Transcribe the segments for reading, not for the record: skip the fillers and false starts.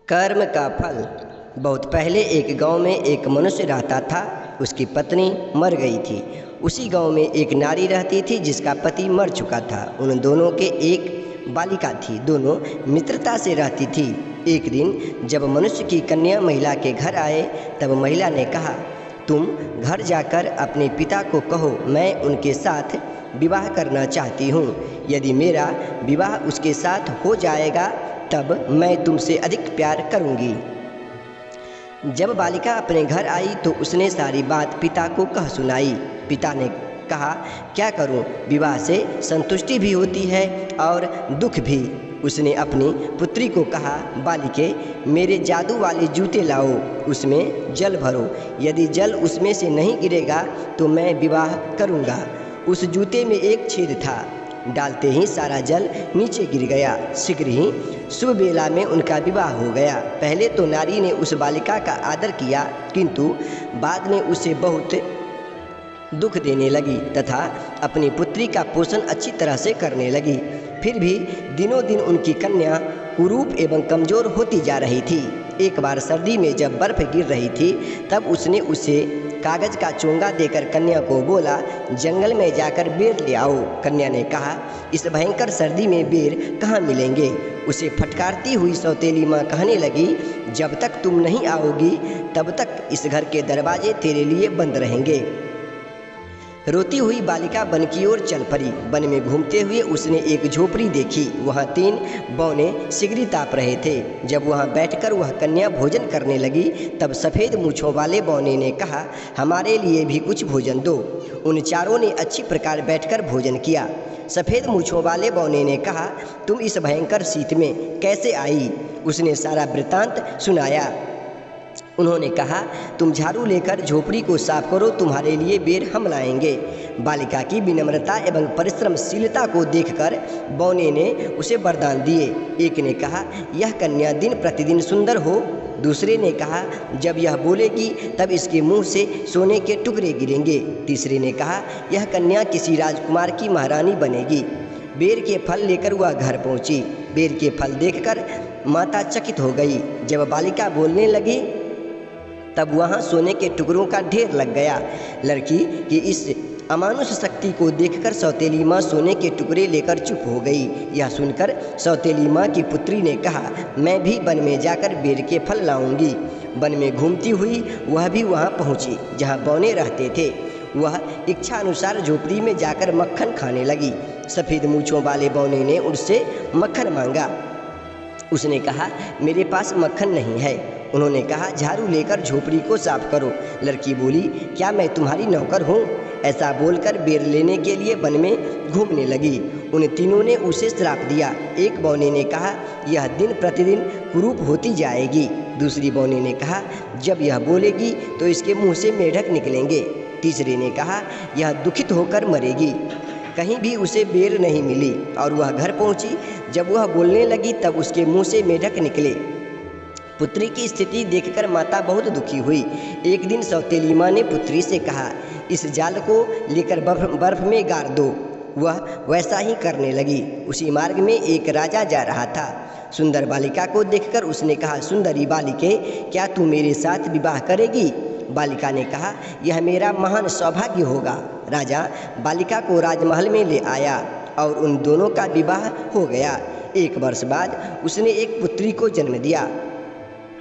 कर्म का फल। बहुत पहले एक गांव में एक मनुष्य रहता था। उसकी पत्नी मर गई थी। उसी गांव में एक नारी रहती थी जिसका पति मर चुका था। उन दोनों के एक बालिका थी। दोनों मित्रता से रहती थी। एक दिन जब मनुष्य की कन्या महिला के घर आए तब महिला ने कहा, तुम घर जाकर अपने पिता को कहो मैं उनके साथ विवाह करना चाहती हूँ। यदि मेरा विवाह उसके साथ हो जाएगा तब मैं तुमसे अधिक प्यार करूँगी। जब बालिका अपने घर आई तो उसने सारी बात पिता को कह सुनाई। पिता ने कहा, क्या करूं, विवाह से संतुष्टि भी होती है और दुख भी। उसने अपनी पुत्री को कहा, बालिके, मेरे जादू वाले जूते लाओ, उसमें जल भरो। यदि जल उसमें से नहीं गिरेगा तो मैं विवाह करूंगा। उस जूते में एक छेद था। डालते ही सारा जल नीचे गिर गया। शीघ्र ही शुभ बेला में उनका विवाह हो गया। पहले तो नारी ने उस बालिका का आदर किया, किंतु बाद में उसे बहुत दुख देने लगी तथा अपनी पुत्री का पोषण अच्छी तरह से करने लगी। फिर भी दिनों दिन उनकी कन्या कुरूप एवं कमज़ोर होती जा रही थी। एक बार सर्दी में जब बर्फ़ गिर रही थी तब उसने उसे कागज़ का चोंगा देकर कन्या को बोला, जंगल में जाकर बेर ले आओ। कन्या ने कहा, इस भयंकर सर्दी में बेर कहाँ मिलेंगे। उसे फटकारती हुई सौतेली माँ कहने लगी, जब तक तुम नहीं आओगी तब तक इस घर के दरवाजे तेरे लिए बंद रहेंगे। रोती हुई बालिका वन की ओर चल पड़ी। वन में घूमते हुए उसने एक झोपड़ी देखी। वहाँ 3 बौने सिगरी ताप रहे थे। जब वहाँ बैठकर वह कन्या भोजन करने लगी तब सफ़ेद मूँछों वाले बौने ने कहा, हमारे लिए भी कुछ भोजन दो। उन चारों ने अच्छी प्रकार बैठकर भोजन किया। सफ़ेद मूँछों वाले बौने ने कहा, तुम इस भयंकर शीत में कैसे आई। उसने सारा वृत्तांत सुनाया। उन्होंने कहा, तुम झाड़ू लेकर झोपड़ी को साफ करो, तुम्हारे लिए बेर हम लाएंगे। बालिका की विनम्रता एवं परिश्रमशीलता को देखकर बौने ने उसे वरदान दिए। एक ने कहा, यह कन्या दिन प्रतिदिन सुंदर हो। दूसरे ने कहा, जब यह बोलेगी तब इसके मुंह से सोने के टुकड़े गिरेंगे। तीसरे ने कहा, यह कन्या किसी राजकुमार की महारानी बनेगी। बेर के फल लेकर वह घर पहुंची। बेर के फल देखकर माता चकित हो गई। जब बालिका बोलने लगी तब वहाँ सोने के टुकड़ों का ढेर लग गया। लड़की की इस अमानुष शक्ति को देखकर सौतेली माँ सोने के टुकड़े लेकर चुप हो गई। यह सुनकर सौतेली माँ की पुत्री ने कहा, मैं भी वन में जाकर बेर के फल लाऊंगी। वन में घूमती हुई वह भी वहाँ पहुँची जहाँ बौने रहते थे। वह इच्छा अनुसार झोपड़ी में जाकर मक्खन खाने लगी। सफ़ेद मूँछों वाले बौने ने उससे मक्खन मांगा। उसने कहा, मेरे पास मक्खन नहीं है। उन्होंने कहा, झाड़ू लेकर झोपड़ी को साफ करो। लड़की बोली, क्या मैं तुम्हारी नौकर हूँ। ऐसा बोलकर बेर लेने के लिए वन में घूमने लगी। उन तीनों ने उसे श्राप दिया। एक बौने ने कहा, यह दिन प्रतिदिन कुरूप होती जाएगी। दूसरी बौने ने कहा, जब यह बोलेगी तो इसके मुँह से मेढक निकलेंगे। तीसरे ने कहा, यह दुखित होकर मरेगी। कहीं भी उसे बेर नहीं मिली और वह घर पहुंची। जब वह बोलने लगी तब उसके मुंह से मेढक निकले। पुत्री की स्थिति देखकर माता बहुत दुखी हुई। एक दिन सौतेली माँ ने पुत्री से कहा, इस जाल को लेकर बर्फ में गाड़ दो। वह वैसा ही करने लगी। उसी मार्ग में एक राजा जा रहा था। सुंदर बालिका को देखकर उसने कहा, सुंदरी बालिके, क्या तू मेरे साथ विवाह करेगी। बालिका ने कहा, यह मेरा महान सौभाग्य होगा। राजा बालिका को राजमहल में ले आया और उन दोनों का विवाह हो गया। 1 वर्ष बाद उसने एक पुत्री को जन्म दिया।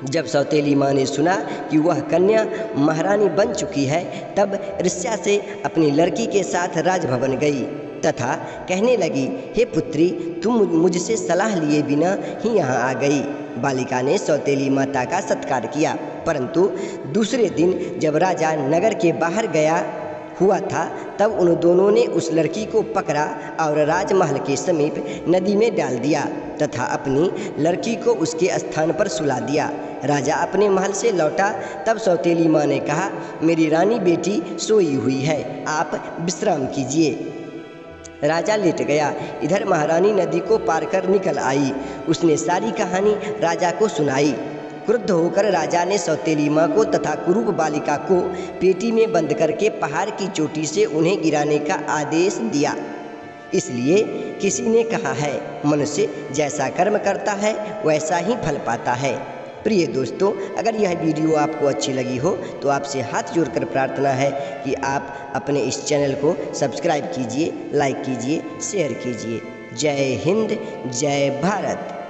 जब सौतेली माँ ने सुना कि वह कन्या महारानी बन चुकी है तब ईर्ष्या से अपनी लड़की के साथ राजभवन गई तथा कहने लगी, हे पुत्री, तुम मुझसे सलाह लिए बिना ही यहाँ आ गई। बालिका ने सौतेली माता का सत्कार किया। परंतु दूसरे दिन जब राजा नगर के बाहर गया हुआ था तब उन दोनों ने उस लड़की को पकड़ा और राजमहल के समीप नदी में डाल दिया तथा अपनी लड़की को उसके स्थान पर सुला दिया। राजा अपने महल से लौटा तब सौतेली माँ ने कहा, मेरी रानी बेटी सोई हुई है, आप विश्राम कीजिए। राजा लेट गया। इधर महारानी नदी को पार कर निकल आई। उसने सारी कहानी राजा को सुनाई। क्रुद्ध होकर राजा ने सौतेली माँ को तथा कुरूप बालिका को पेटी में बंद करके पहाड़ की चोटी से उन्हें गिराने का आदेश दिया। इसलिए किसी ने कहा है, मनुष्य जैसा कर्म करता है वैसा ही फल पाता है। प्रिय दोस्तों, अगर यह वीडियो आपको अच्छी लगी हो तो आपसे हाथ जोड़कर प्रार्थना है कि आप अपने इस चैनल को सब्सक्राइब कीजिए, लाइक कीजिए, शेयर कीजिए। जय हिंद, जय भारत।